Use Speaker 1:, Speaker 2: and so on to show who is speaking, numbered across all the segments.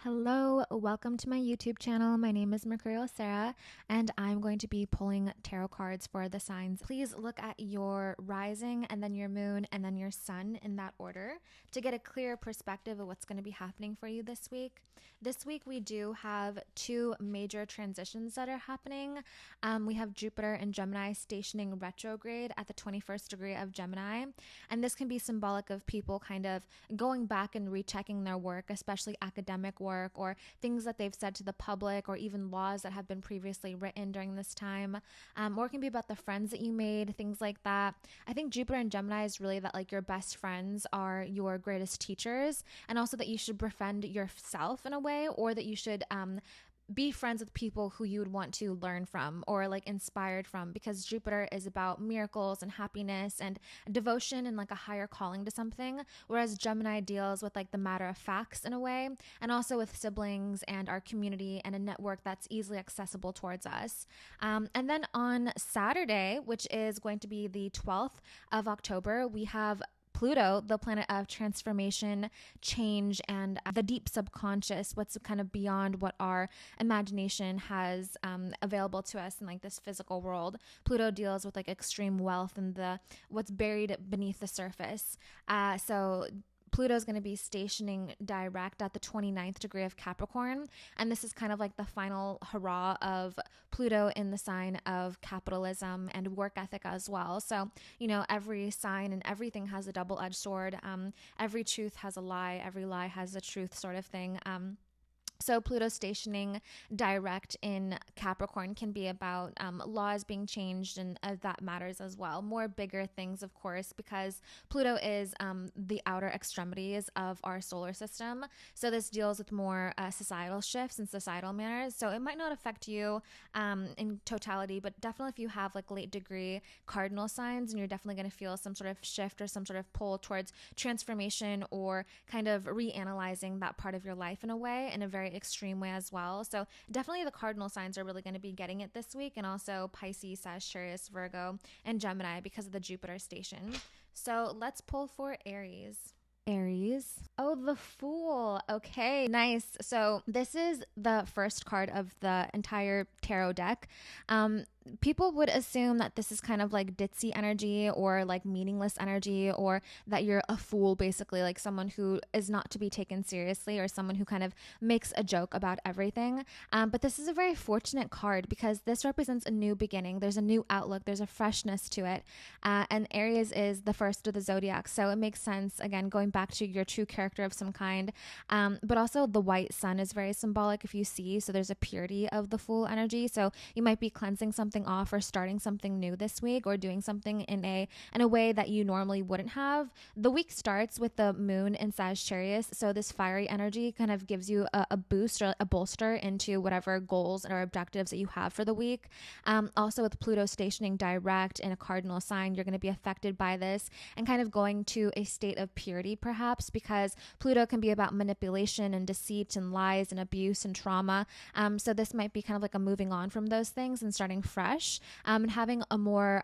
Speaker 1: Hello, welcome to my YouTube channel. My name is Mercurial Sarah, and I'm going to be pulling tarot cards for the signs. Please look at your rising and then your moon and then your sun in that order to get a clear perspective of what's going to be happening for you this week. This week we do have two major transitions that are happening. We have Jupiter and Gemini stationing retrograde at the 21st degree of Gemini, and this can be symbolic of people kind of going back and rechecking their work, especially academic work or things that they've said to the public, or even laws that have been previously written during this time, or it can be about the friends that you made, things like that. I think Jupiter and Gemini is really that like your best friends are your greatest teachers, and also that you should befriend yourself in a way, or that you should be friends with people who you would want to learn from or like inspired from, because Jupiter is about miracles and happiness and devotion and like a higher calling to something, whereas Gemini deals with like the matter of facts in a way, and also with siblings and our community and a network that's easily accessible towards us. And then on Saturday, which is going to be the 12th of October, we have Pluto, the planet of transformation, change, and the deep subconscious, what's kind of beyond what our imagination has available to us in like this physical world. Pluto deals with like extreme wealth and the what's buried beneath the surface. So Pluto is going to be stationing direct at the 29th degree of Capricorn. And this is kind of like the final hurrah of Pluto in the sign of capitalism and work ethic as well. So, you know, every sign and everything has a double-edged sword. Every truth has a lie. Every lie has a truth, sort of thing. So Pluto stationing direct in Capricorn can be about laws being changed, and that matters as well. More bigger things, of course, because Pluto is the outer extremities of our solar system. So this deals with more societal shifts and societal manners. So it might not affect you in totality, but definitely if you have like late degree cardinal signs, and you're definitely going to feel some sort of shift or some sort of pull towards transformation or kind of reanalyzing that part of your life in a way, in a very extreme way as well. So definitely the cardinal signs are really going to be getting it this week, and also Pisces, Sagittarius, Virgo, and Gemini because of the Jupiter station. So let's pull for Aries. Aries. Oh, the Fool. Okay, nice. So this is the first card of the entire tarot deck. People would assume that this is kind of like ditzy energy or like meaningless energy, or that you're a fool, basically, like someone who is not to be taken seriously, or someone who kind of makes a joke about everything. But this is a very fortunate card because this represents a new beginning. There's a new outlook. There's a freshness to it. And Aries is the first of the zodiac. So it makes sense, again, going back to your true character of some kind. But also the white sun is very symbolic if you see. So there's a purity of the Fool energy. So you might be cleansing something off or starting something new this week, or doing something in a way that you normally wouldn't have. The week starts with the moon in Sagittarius, so this fiery energy kind of gives you a boost or a bolster into whatever goals or objectives that you have for the week. Also with Pluto stationing direct in a cardinal sign, you're going to be affected by this and kind of going to a state of purity perhaps, because Pluto can be about manipulation and deceit and lies and abuse and trauma. So this might be kind of like a moving on from those things and starting fresh, and having a more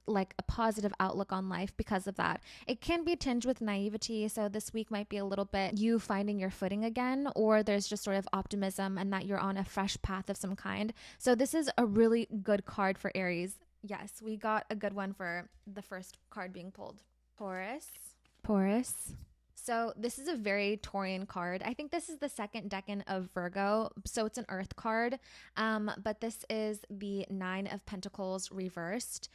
Speaker 1: like a positive outlook on life because of that. It can be tinged with naivety, so this week might be a little bit you finding your footing again, or there's just sort of optimism and that you're on a fresh path of some kind. So this is a really good card for Aries. Yes, we got a good one for the first card being pulled. Taurus. So this is a very Taurian card. I think this is the second decan of Virgo, so it's an earth card, but this is the Nine of Pentacles reversed.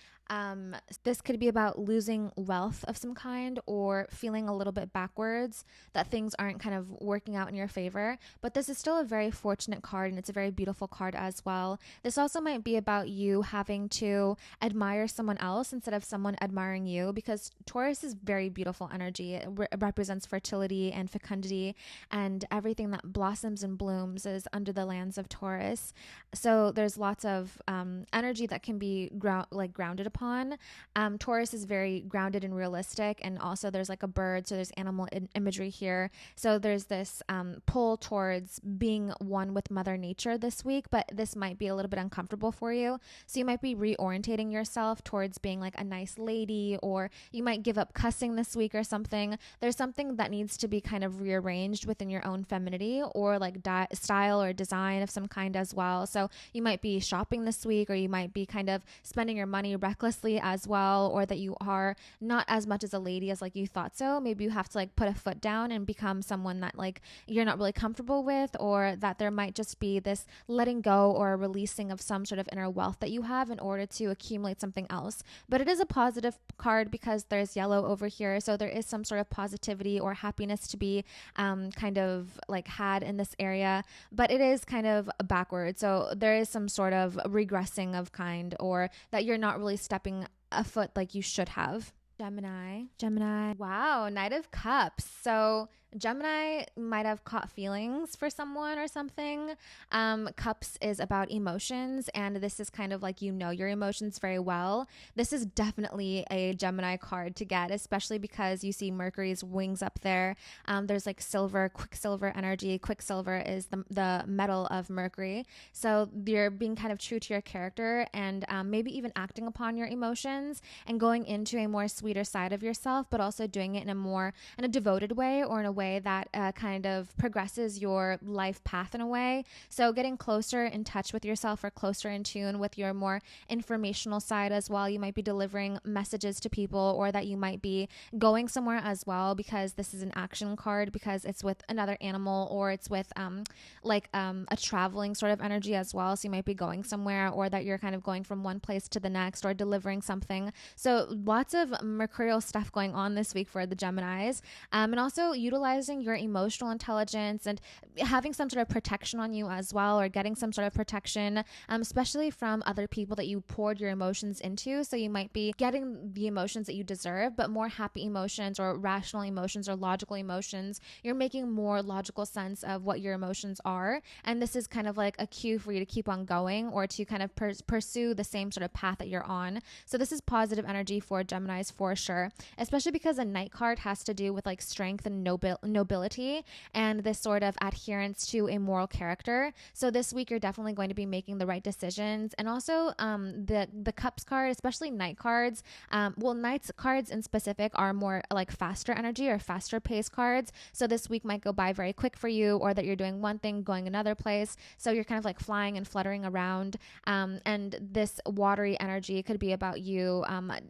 Speaker 1: This could be about losing wealth of some kind, or feeling a little bit backwards, that things aren't kind of working out in your favor. But this is still a very fortunate card, and it's a very beautiful card as well. This also might be about you having to admire someone else instead of someone admiring you, because Taurus is very beautiful energy. It represents fertility and fecundity, and everything that blossoms and blooms is under the lands of Taurus. So there's lots of energy that can be grounded upon upon. Taurus is very grounded and realistic, and also there's like a bird, so there's animal imagery here. So there's this pull towards being one with Mother Nature this week, but this might be a little bit uncomfortable for you. So you might be reorientating yourself towards being like a nice lady, or you might give up cussing this week or something. There's something that needs to be kind of rearranged within your own femininity, or like style or design of some kind as well. So you might be shopping this week, or you might be kind of spending your money recklessly as well, or that you are not as much as a lady as like you thought. So maybe you have to like put a foot down and become someone that like you're not really comfortable with, or that there might just be this letting go or releasing of some sort of inner wealth that you have in order to accumulate something else. But it is a positive card because there's yellow over here, so there is some sort of positivity or happiness to be kind of like had in this area, but it is kind of backward. So there is some sort of regressing of kind, or that you're not really stepping a foot like you should have. Gemini. Wow, Knight of Cups. So Gemini might have caught feelings for someone or something. Cups is about emotions, and this is kind of like, you know, your emotions very well. This is definitely a Gemini card to get, especially because you see Mercury's wings up there. There's like silver, quicksilver energy. Quicksilver is the metal of Mercury. So you're being kind of true to your character, and maybe even acting upon your emotions and going into a more sweeter side of yourself, but also doing it in a devoted way, or in a way that kind of progresses your life path in a way. So getting closer in touch with yourself, or closer in tune with your more informational side as well. You might be delivering messages to people, or that you might be going somewhere as well, because this is an action card, because it's with another animal, or it's with a traveling sort of energy as well. So you might be going somewhere, or that you're kind of going from one place to the next, or delivering something. So lots of mercurial stuff going on this week for the Geminis, and also utilizing your emotional intelligence and having some sort of protection on you as well, or getting some sort of protection, especially from other people that you poured your emotions into. So you might be getting the emotions that you deserve, but more happy emotions, or rational emotions, or logical emotions. You're making more logical sense of what your emotions are, and this is kind of like a cue for you to keep on going, or to kind of pursue the same sort of path that you're on. So this is positive energy for Geminis for sure, especially because a Knight card has to do with like strength and nobility, and this sort of adherence to a moral character. So this week you're definitely going to be making the right decisions. And also the Cups card, especially Knight cards, Knights cards in specific are more like faster energy, or faster pace cards. So this week might go by very quick for you, or that you're doing one thing going another place, so you're kind of like flying and fluttering around, and this watery energy could be about you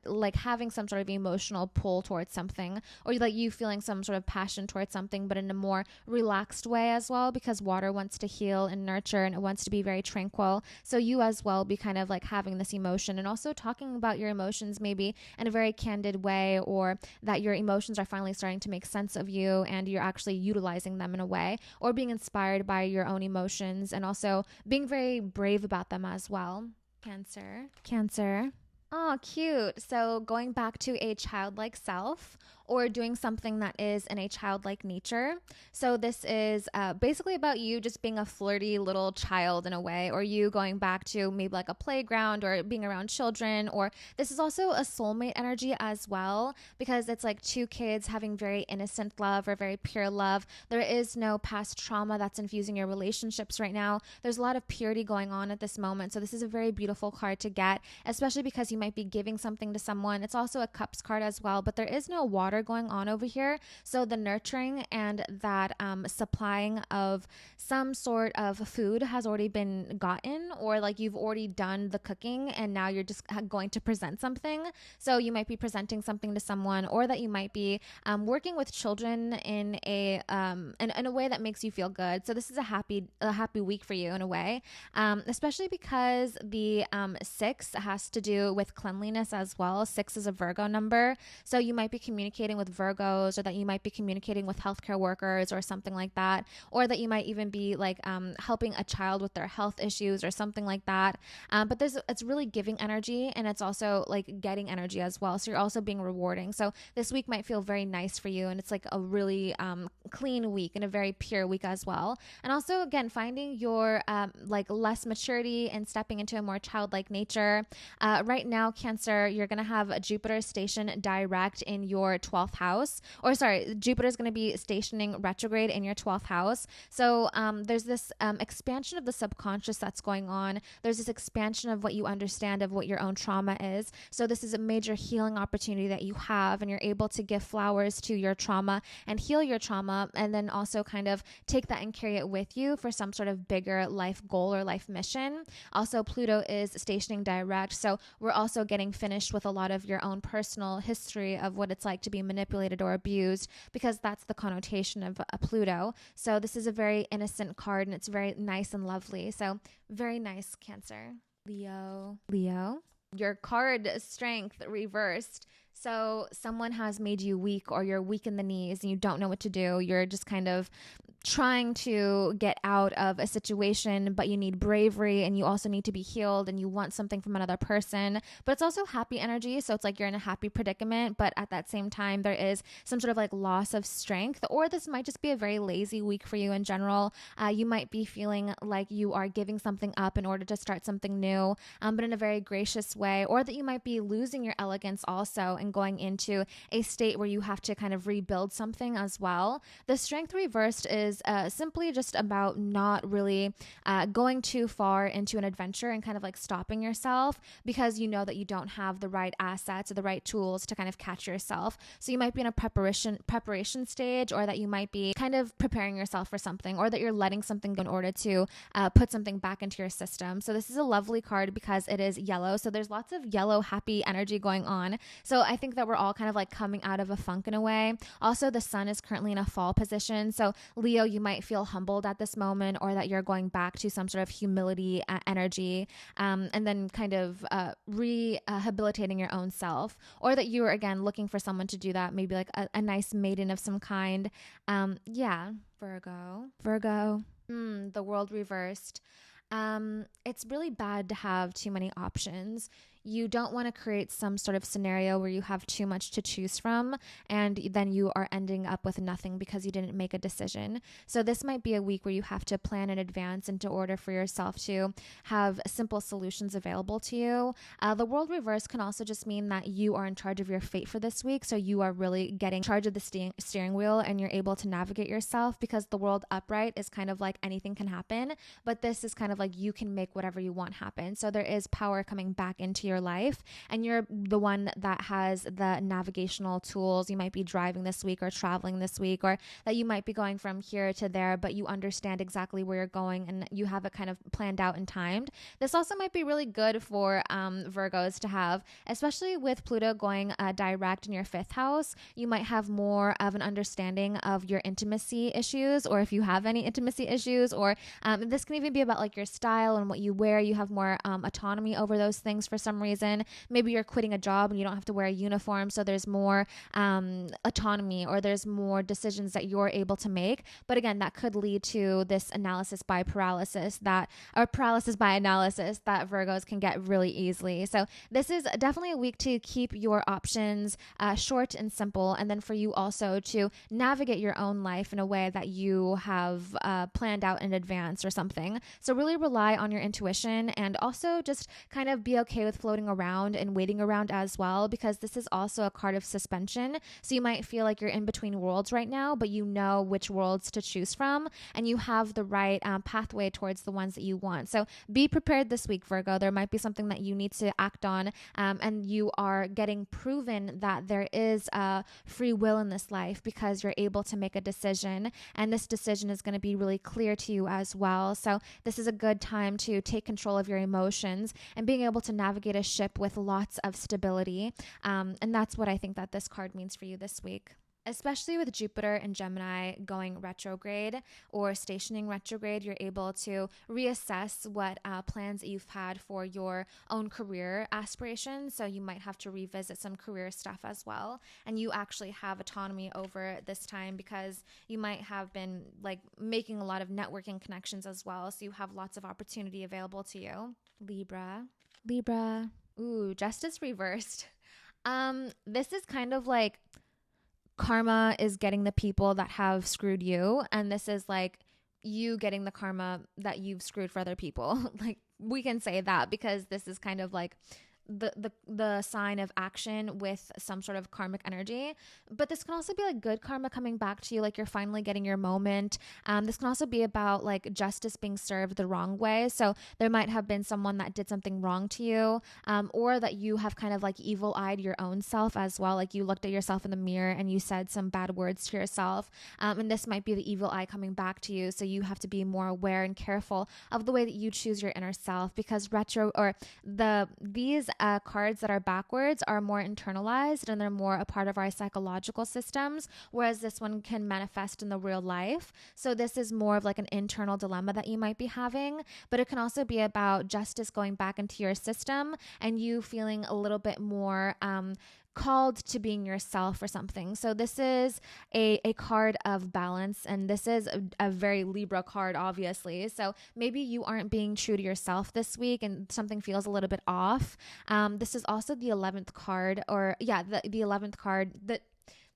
Speaker 1: like having some sort of emotional pull towards something, or like you feeling some sort of passion towards something, but in a more relaxed way as well, because water wants to heal and nurture, and it wants to be very tranquil. So you as well be kind of like having this emotion, and also talking about your emotions maybe in a very candid way, or that your emotions are finally starting to make sense of you, and you're actually utilizing them in a way, or being inspired by your own emotions, and also being very brave about them as well. Cancer. Oh, cute. So going back to a childlike self, or doing something that is in a childlike nature. So this is basically about you just being a flirty little child in a way, or you going back to maybe like a playground, or being around children. Or this is also a soulmate energy as well, because it's like two kids having very innocent love, or very pure love. There is no past trauma that's infusing your relationships right now. There's a lot of purity going on at this moment. So this is a very beautiful card to get, especially because you might be giving something to someone. It's also a Cups card as well, but there is no water going on over here. So the nurturing and that supplying of some sort of food has already been gotten, or like you've already done the cooking, and now you're just going to present something. So you might be presenting something to someone, or that you might be working with children in a way that makes you feel good. So this is a happy week for you in a way, especially because the 6 has to do with cleanliness as well. 6 is a Virgo number, so you might be communicating communicating with Virgos, or that you might be communicating with healthcare workers or something like that, or that you might even be like helping a child with their health issues or something like that. But it's really giving energy, and it's also like getting energy as well. So you're also being rewarding. So this week might feel very nice for you, and it's like a really clean week and a very pure week as well. And also, again, finding your like less maturity and stepping into a more childlike nature. Right now, Cancer, you're going to have a Jupiter station direct in your 12th house, or sorry, Jupiter is going to be stationing retrograde in your 12th house. So there's this expansion of the subconscious that's going on. There's this expansion of what you understand of what your own trauma is. So this is a major healing opportunity that you have, and you're able to give flowers to your trauma and heal your trauma, and then also kind of take that and carry it with you for some sort of bigger life goal or life mission. Also, Pluto is stationing direct, so we're also getting finished with a lot of your own personal history of what it's like to be manipulated or abused, because that's the connotation of a Pluto. So this is a very innocent card, and it's very nice and lovely. So very nice, Cancer. Leo, your card strength reversed. So someone has made you weak, or you're weak in the knees and you don't know what to do. You're just kind of trying to get out of a situation, but you need bravery, and you also need to be healed, and you want something from another person. But it's also happy energy. So it's like you're in a happy predicament, but at that same time, there is some sort of like loss of strength, or this might just be a very lazy week for you in general. You might be feeling like you are giving something up in order to start something new, but in a very gracious way, or that you might be losing your elegance also and going into a state where you have to kind of rebuild something as well. The strength reversed is simply just about not really going too far into an adventure and kind of like stopping yourself, because you know that you don't have the right assets or the right tools to kind of catch yourself. So you might be in a preparation stage, or that you might be kind of preparing yourself for something, or that you're letting something go in order to put something back into your system. So this is a lovely card because it is yellow. So there's lots of yellow happy energy going on. So I think that we're all kind of like coming out of a funk in a way. Also, the sun is currently in a fall position. So Leo, you might feel humbled at this moment, or that you're going back to some sort of humility energy, and then kind of rehabilitating your own self, or that you are again looking for someone to do that, maybe like a nice maiden of some kind. Virgo, the world reversed. It's really bad to have too many options. You don't want to create some sort of scenario where you have too much to choose from, and then you are ending up with nothing because you didn't make a decision. So this might be a week where you have to plan in advance into order for yourself to have simple solutions available to you. The world reverse can also just mean that you are in charge of your fate for this week. So you are really getting charge of the steering wheel, and you're able to navigate yourself, because the world upright is kind of like anything can happen, but this is kind of like you can make whatever you want happen. So there is power coming back into your life, and you're the one that has the navigational tools. You might be driving this week or traveling this week, or that you might be going from here to there, but you understand exactly where you're going and you have it kind of planned out and timed. This also might be really good for Virgos to have, especially with Pluto going direct in your 5th house. You might have more of an understanding of your intimacy issues, or if you have any intimacy issues, or this can even be about like your style and what you wear. You have more autonomy over those things for some reason. Maybe you're quitting a job and you don't have to wear a uniform, so there's more autonomy, or there's more decisions that you're able to make. But again, that could lead to this paralysis by analysis that Virgos can get really easily. So this is definitely a week to keep your options short and simple, and then for you also to navigate your own life in a way that you have planned out in advance or something. So really rely on your intuition, and also just kind of be okay with floating around and waiting around as well, because this is also a card of suspension. So you might feel like you're in between worlds right now, but you know which worlds to choose from, and you have the right pathway towards the ones that you want. So be prepared this week, Virgo. There might be something that you need to act on, and you are getting proven that there is free will in this life, because you're able to make a decision, and this decision is going to be really clear to you as well. So this is a good time to take control of your emotions and being able to navigate a ship with lots of stability. And that's what I think that this card means for you this week. Especially with Jupiter and Gemini going retrograde or stationing retrograde, you're able to reassess what plans that you've had for your own career aspirations. So you might have to revisit some career stuff as well. And you actually have autonomy over this time because you might have been like making a lot of networking connections as well. So you have lots of opportunity available to you. Libra. Ooh, justice reversed. This is kind of like karma is getting the people that have screwed you, and this is like you getting the karma that you've screwed for other people. Like we can say that because this is kind of like the sign of action with some sort of karmic energy. But this can also be like good karma coming back to you, like you're finally getting your moment. This can also be about like justice being served the wrong way. So there might have been someone that did something wrong to you, or that you have kind of like evil-eyed your own self as well. Like you looked at yourself in the mirror and you said some bad words to yourself. And this might be the evil eye coming back to you. So you have to be more aware and careful of the way that you choose your inner self, because these cards that are backwards are more internalized and they're more a part of our psychological systems, whereas this one can manifest in the real life. So this is more of like an internal dilemma that you might be having, but it can also be about justice going back into your system and you feeling a little bit more called to being yourself or something. So this is a card of balance, and this is a very Libra card, obviously. So maybe you aren't being true to yourself this week and something feels a little bit off. This is also the 11th card, the 11th card that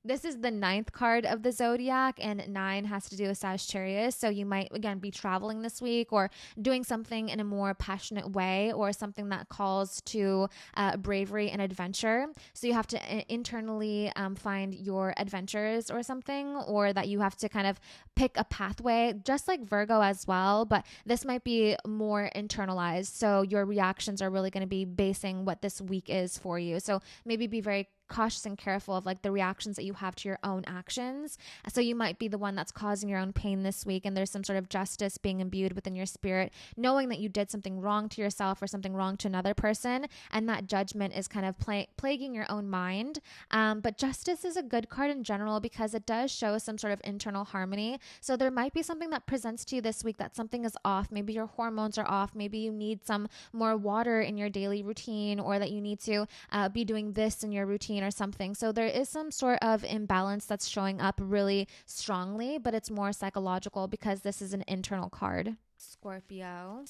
Speaker 1: this is the 9th card of the zodiac, and 9 has to do with Sagittarius. So you might, again, be traveling this week or doing something in a more passionate way or something that calls to bravery and adventure. So you have to internally find your adventures or something, or that you have to kind of pick a pathway, just like Virgo as well. But this might be more internalized. So your reactions are really going to be basing what this week is for you. So maybe be very cautious and careful of like the reactions that you have to your own actions. So you might be the one that's causing your own pain this week, and there's some sort of justice being imbued within your spirit, knowing that you did something wrong to yourself or something wrong to another person, and that judgment is kind of plaguing your own mind. But justice is a good card in general because it does show some sort of internal harmony. So there might be something that presents to you this week that something is off. Maybe your hormones are off. Maybe you need some more water in your daily routine, or that you need to be doing this in your routine or something. So there is some sort of imbalance that's showing up really strongly, but it's more psychological because this is an internal card. Scorpio.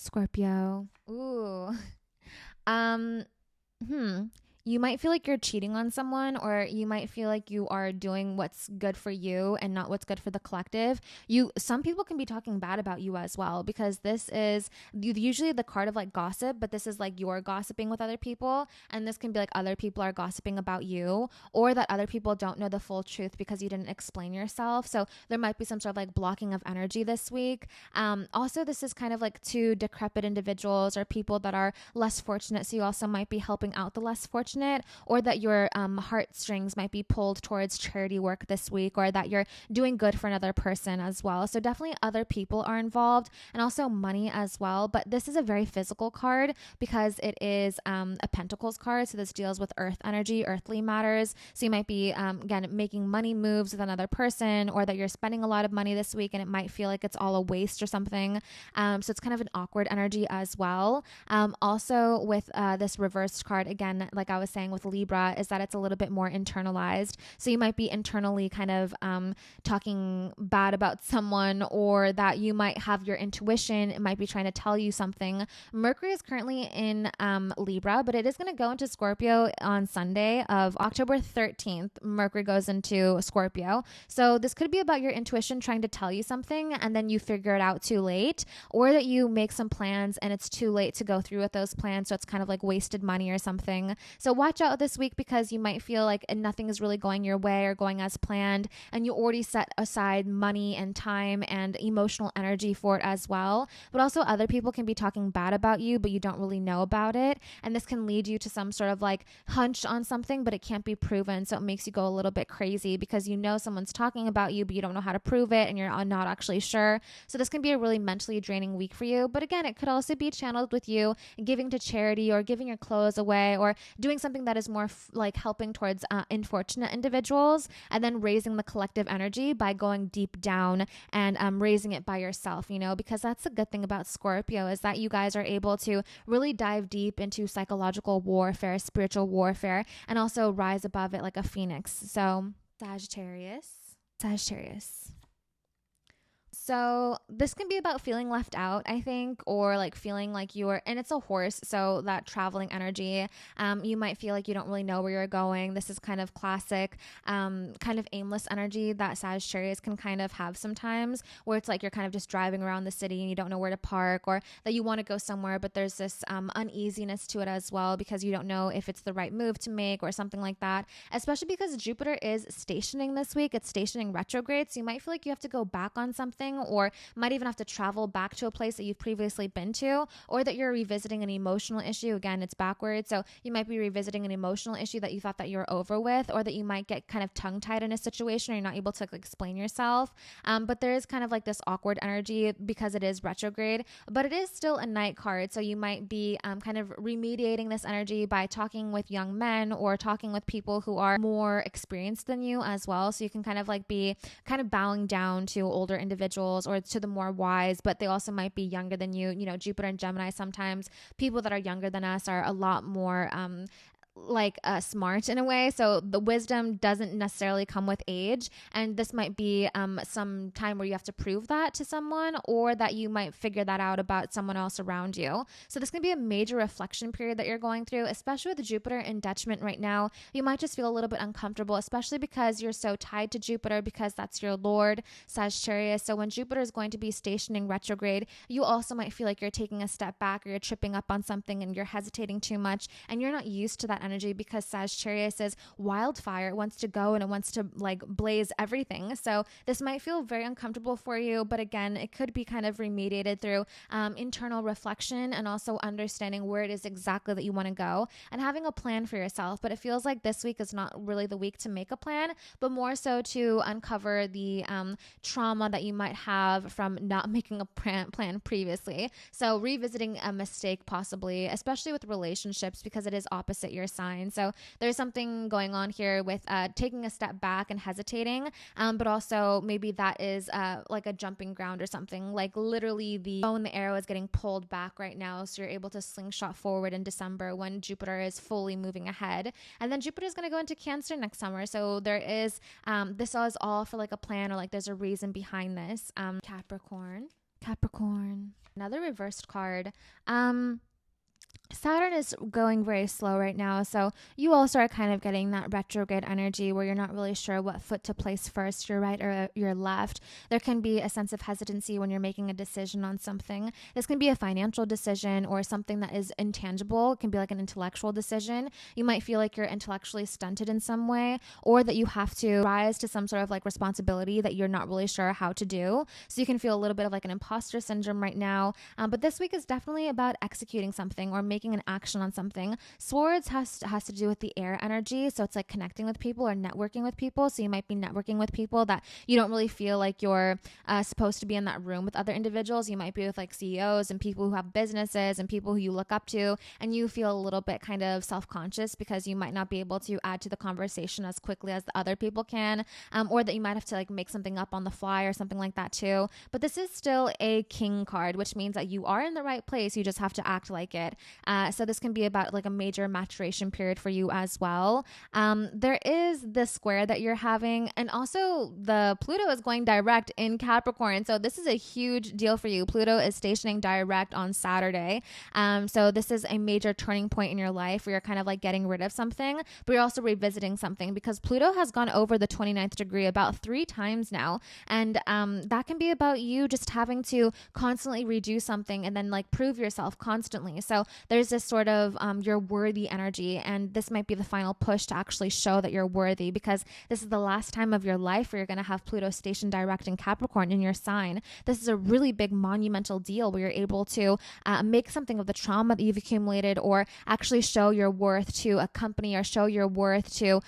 Speaker 1: Ooh. You might feel like you're cheating on someone, or you might feel like you are doing what's good for you and not what's good for the collective. Some people can be talking bad about you as well, because this is usually the card of like gossip, but this is like you're gossiping with other people, and this can be like other people are gossiping about you, or that other people don't know the full truth because you didn't explain yourself. So there might be some sort of like blocking of energy this week. Also, this is kind of like to decrepit individuals or people that are less fortunate. So you also might be helping out the less fortunate, or that your heartstrings might be pulled towards charity work this week, or that you're doing good for another person as well. So definitely other people are involved, and also money as well. But this is a very physical card because it is a Pentacles card. So this deals with earth energy, earthly matters. So you might be, again, making money moves with another person, or that you're spending a lot of money this week and it might feel like it's all a waste or something. So it's kind of an awkward energy as well. Also with this reversed card, again, like I was saying with Libra, is that it's a little bit more internalized. So you might be internally kind of talking bad about someone, or that you might have your intuition. It might be trying to tell you something. Mercury is currently in Libra, but it is going to go into Scorpio on Sunday of October 13th. Mercury goes into Scorpio. So this could be about your intuition trying to tell you something, and then you figure it out too late, or that you make some plans and it's too late to go through with those plans. So it's kind of like wasted money or something. So watch out this week, because you might feel like nothing is really going your way or going as planned, and you already set aside money and time and emotional energy for it as well. But also other people can be talking bad about you, but you don't really know about it. And this can lead you to some sort of like hunch on something, but it can't be proven. So it makes you go a little bit crazy because you know someone's talking about you, but you don't know how to prove it, and you're not actually sure. So this can be a really mentally draining week for you. But again, it could also be channeled with you giving to charity, or giving your clothes away, or doing something that is more like helping towards unfortunate individuals, and then raising the collective energy by going deep down and raising it by yourself, you know, because that's the good thing about Scorpio, is that you guys are able to really dive deep into psychological warfare, spiritual warfare, and also rise above it like a phoenix. So Sagittarius. So this can be about feeling left out, I think, or like feeling like and it's a horse, so that traveling energy, you might feel like you don't really know where you're going. This is kind of classic, kind of aimless energy that Sagittarius can kind of have sometimes, where it's like you're kind of just driving around the city and you don't know where to park, or that you want to go somewhere, but there's this uneasiness to it as well, because you don't know if it's the right move to make or something like that, especially because Jupiter is stationing this week. It's stationing retrograde, so you might feel like you have to go back on something, or might even have to travel back to a place that you've previously been to, or that you're revisiting an emotional issue. Again, it's backwards, so you might be revisiting an emotional issue that you thought that you were over with, or that you might get kind of tongue-tied in a situation, or you're not able to like, explain yourself. But there is kind of like this awkward energy because it is retrograde, but it is still a night card, so you might be kind of remediating this energy by talking with young men, or talking with people who are more experienced than you as well. So you can kind of like be kind of bowing down to older individuals, or to the more wise, but they also might be younger than you. You know, Jupiter and Gemini, sometimes people that are younger than us are a lot more smart in a way, so the wisdom doesn't necessarily come with age, and this might be some time where you have to prove that to someone, or that you might figure that out about someone else around you. So this can be a major reflection period that you're going through, especially with Jupiter in detriment right now. You might just feel a little bit uncomfortable, especially because you're so tied to Jupiter, because that's your lord, Sagittarius. So when Jupiter is going to be stationing retrograde, you also might feel like you're taking a step back, or you're tripping up on something and you're hesitating too much, and you're not used to that energy, because Sagittarius is wildfire. It wants to go and it wants to like blaze everything. So this might feel very uncomfortable for you, but again, it could be kind of remediated through internal reflection, and also understanding where it is exactly that you want to go, and having a plan for yourself. But it feels like this week is not really the week to make a plan, but more so to uncover the trauma that you might have from not making a plan previously. So revisiting a mistake possibly, especially with relationships, because it is opposite your sign. So there's something going on here with taking a step back and hesitating, but also maybe that is like a jumping ground or something, like literally the bow and the arrow is getting pulled back right now, so you're able to slingshot forward in December when Jupiter is fully moving ahead. And then Jupiter is going to go into Cancer next summer, so there is this is all for like a plan, or like there's a reason behind this. Capricorn, another reversed card. Saturn is going very slow right now, so you also are kind of getting that retrograde energy where you're not really sure what foot to place first, your right or your left. There can be a sense of hesitancy when you're making a decision on something. This can be a financial decision, or something that is intangible. It can be like an intellectual decision. You might feel like you're intellectually stunted in some way, or that you have to rise to some sort of like responsibility that you're not really sure how to do. So you can feel a little bit of like an imposter syndrome right now. But this week is definitely about executing something, or making an action on something. Swords has to do with the air energy, so it's like connecting with people or networking with people. So you might be networking with people that you don't really feel like you're supposed to be in that room with other individuals. You might be with like CEOs and people who have businesses and people who you look up to, and you feel a little bit kind of self-conscious because you might not be able to add to the conversation as quickly as the other people can, or that you might have to like make something up on the fly or something like that too. But this is still a king card, which means that you are in the right place. You just have to act like it. So this can be about like a major maturation period for you as well. There is the square that you're having, and also the Pluto is going direct in Capricorn. So this is a huge deal for you. Pluto is stationing direct on Saturday. So this is a major turning point in your life where you're kind of like getting rid of something, but you're also revisiting something, because Pluto has gone over the 29th degree about 3 times now. And that can be about you just having to constantly redo something and then like prove yourself constantly. So there's this sort of you're worthy energy, and this might be the final push to actually show that you're worthy, because this is the last time of your life where you're going to have Pluto stationed direct in Capricorn in your sign. This is a really big monumental deal where you're able to make something of the trauma that you've accumulated, or actually show your worth to a company, or show your worth to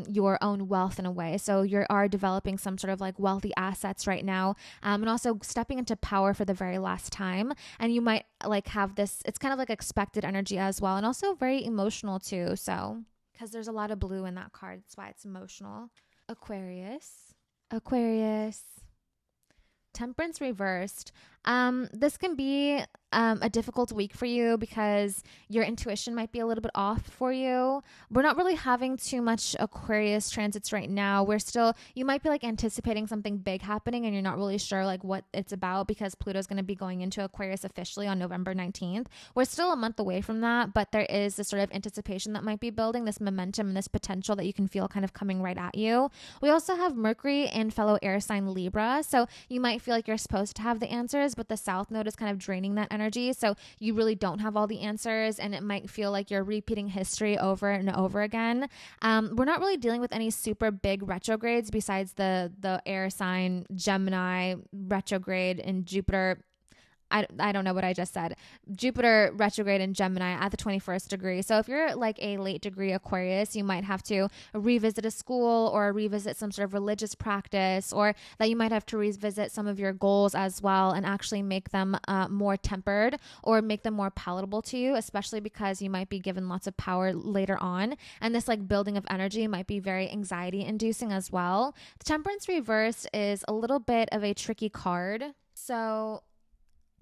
Speaker 1: your own wealth in a way. So you are developing some sort of like wealthy assets right now, and also stepping into power for the very last time. And you might like have this, it's kind of like expected energy as well, and also very emotional too. So, because there's a lot of blue in that card, that's why it's emotional. Aquarius. Aquarius. Temperance reversed. This can be a difficult week for you because your intuition might be a little bit off for you. We're not really having too much Aquarius transits right now. You might be like anticipating something big happening and you're not really sure like what it's about because Pluto's going to be going into Aquarius officially on November 19th. We're still a month away from that, but there is this sort of anticipation that might be building, this momentum and this potential that you can feel kind of coming right at you. We also have Mercury in fellow air sign Libra. So you might feel like you're supposed to have the answers, but the South Node is kind of draining that energy. So you really don't have all the answers and it might feel like you're repeating history over and over again. We're not really dealing with any super big retrogrades besides the air sign Gemini retrograde and Jupiter. I don't know what I just said. Jupiter retrograde in Gemini at the 21st degree. So if you're like a late degree Aquarius, you might have to revisit a school or revisit some sort of religious practice, or that you might have to revisit some of your goals as well and actually make them more tempered or make them more palatable to you, especially because you might be given lots of power later on. And this like building of energy might be very anxiety inducing as well. The Temperance reversed is a little bit of a tricky card. So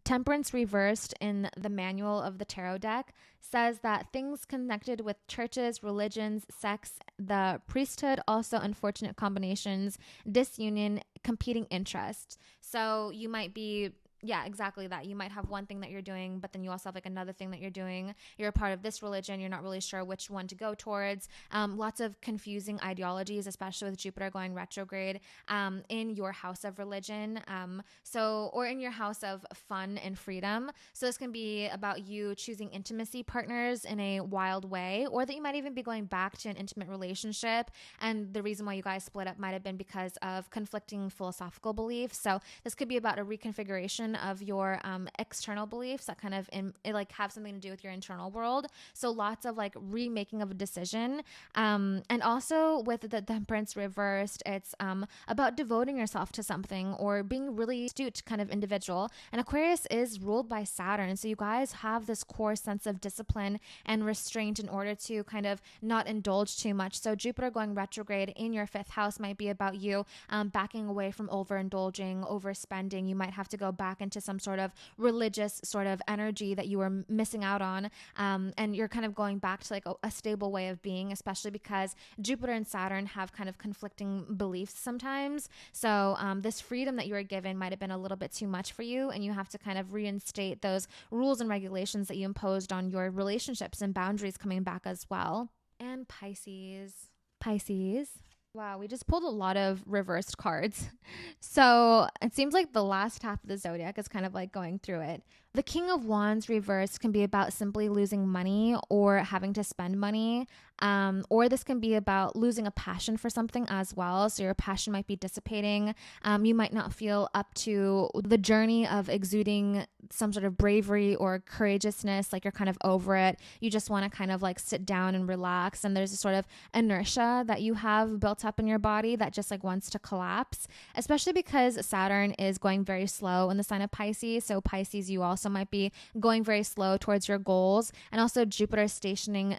Speaker 1: Temperance reversed in the manual of the tarot deck says that things connected with churches, religions, sex, the priesthood, also unfortunate combinations, disunion, competing interests. So you might be exactly that. You might have one thing that you're doing, but then you also have like another thing that you're doing. You're a part of this religion. You're not really sure which one to go towards. Lots of confusing ideologies, especially with Jupiter going retrograde in your house of religion. Or in your house of fun and freedom. So this can be about you choosing intimacy partners in a wild way, or that you might even be going back to an intimate relationship. And the reason why you guys split up might have been because of conflicting philosophical beliefs. So this could be about a reconfiguration of your external beliefs that kind of have something to do with your internal world. So lots of like remaking of a decision. And also with the Temperance reversed, it's about devoting yourself to something or being really astute kind of individual. And Aquarius is ruled by Saturn. So you guys have this core sense of discipline and restraint in order to kind of not indulge too much. So Jupiter going retrograde in your 5th house might be about you backing away from overindulging, overspending. You might have to go back into some sort of religious sort of energy that you were missing out on. And you're kind of going back to like a stable way of being, especially because Jupiter and Saturn have kind of conflicting beliefs sometimes. So this freedom that you were given might have been a little bit too much for you, and you have to kind of reinstate those rules and regulations that you imposed on your relationships and boundaries coming back as well. And Pisces. Wow, we just pulled a lot of reversed cards. So it seems like the last half of the zodiac is kind of like going through it. The King of Wands reversed can be about simply losing money or having to spend money. Or this can be about losing a passion for something as well. So your passion might be dissipating. You might not feel up to the journey of exuding some sort of bravery or courageousness. Like you're kind of over it. You just want to kind of like sit down and relax. And there's a sort of inertia that you have built up in your body that just like wants to collapse, especially because Saturn is going very slow in the sign of Pisces. So Pisces, you also might be going very slow towards your goals. And also Jupiter stationing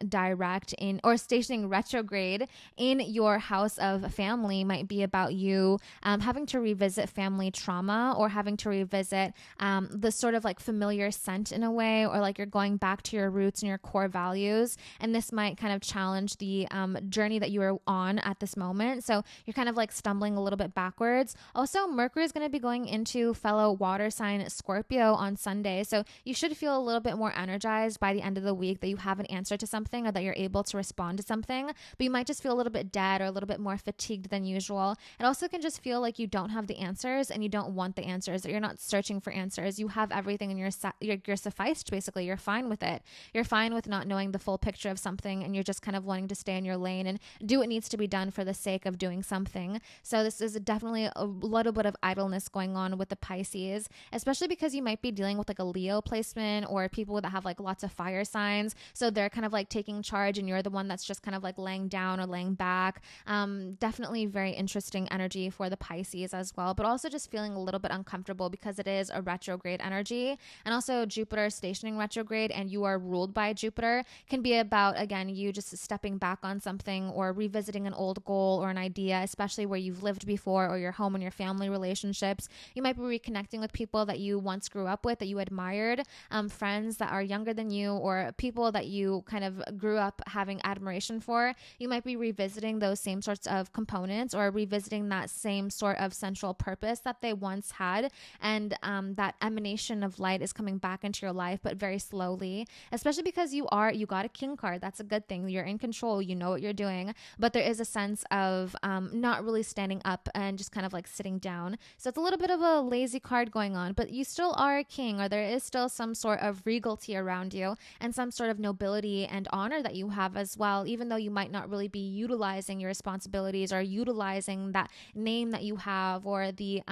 Speaker 1: retrograde in your house of family might be about you having to revisit family trauma, or having to revisit the sort of like familiar scent in a way, or like you're going back to your roots and your core values. And this might kind of challenge the journey that you are on at this moment. So you're kind of like stumbling a little bit backwards. Also, Mercury is going to be going into fellow water sign Scorpio on Sunday. So you should feel a little bit more energized by the end of the week that you have an answer to something, or that you're able to respond to something, but you might just feel a little bit dead or a little bit more fatigued than usual. It also can just feel like you don't have the answers and you don't want the answers, that you're not searching for answers. You have everything and you're sufficed, basically. You're fine with it. You're fine with not knowing the full picture of something, and you're just kind of wanting to stay in your lane and do what needs to be done for the sake of doing something. So this is definitely a little bit of idleness going on with the Pisces, especially because you might be dealing with like a Leo placement or people that have like lots of fire signs. So they're kind of like taking charge and you're the one that's just kind of like laying down or laying back. Definitely very interesting energy for the Pisces as well, but also just feeling a little bit uncomfortable because it is a retrograde energy. energy. And also Jupiter stationing retrograde and you are ruled by Jupiter can be about, again, you just stepping back on something or revisiting an old goal or an idea, especially where you've lived before, or your home and your family relationships. You might be reconnecting with people that you once grew up with, that you admired, friends that are younger than you, or people that you kind of grew up having admiration for. You might be revisiting those same sorts of components or revisiting that same sort of central purpose that they once had. And that emanation of light is coming back into your life, but very slowly, especially because you got a king card. That's a good thing. You're in control. You know what you're doing, but there is a sense of not really standing up and just kind of like sitting down. So it's a little bit of a lazy card going on, but you still are a king, or there is still some sort of regality around you and some sort of nobility and honor that you have as well, even though you might not really be utilizing your responsibilities or utilizing that name that you have, or the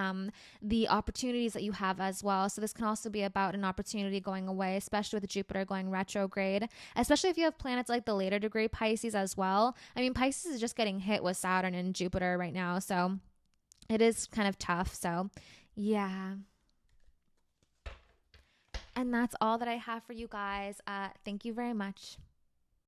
Speaker 1: opportunities that you have as well. So this can also be about an opportunity going away, especially with Jupiter going retrograde, especially if you have planets like the later degree Pisces as well. I mean, Pisces is just getting hit with Saturn and Jupiter right now, so it is kind of tough. So yeah. And that's all that I have for you guys. Thank you very much.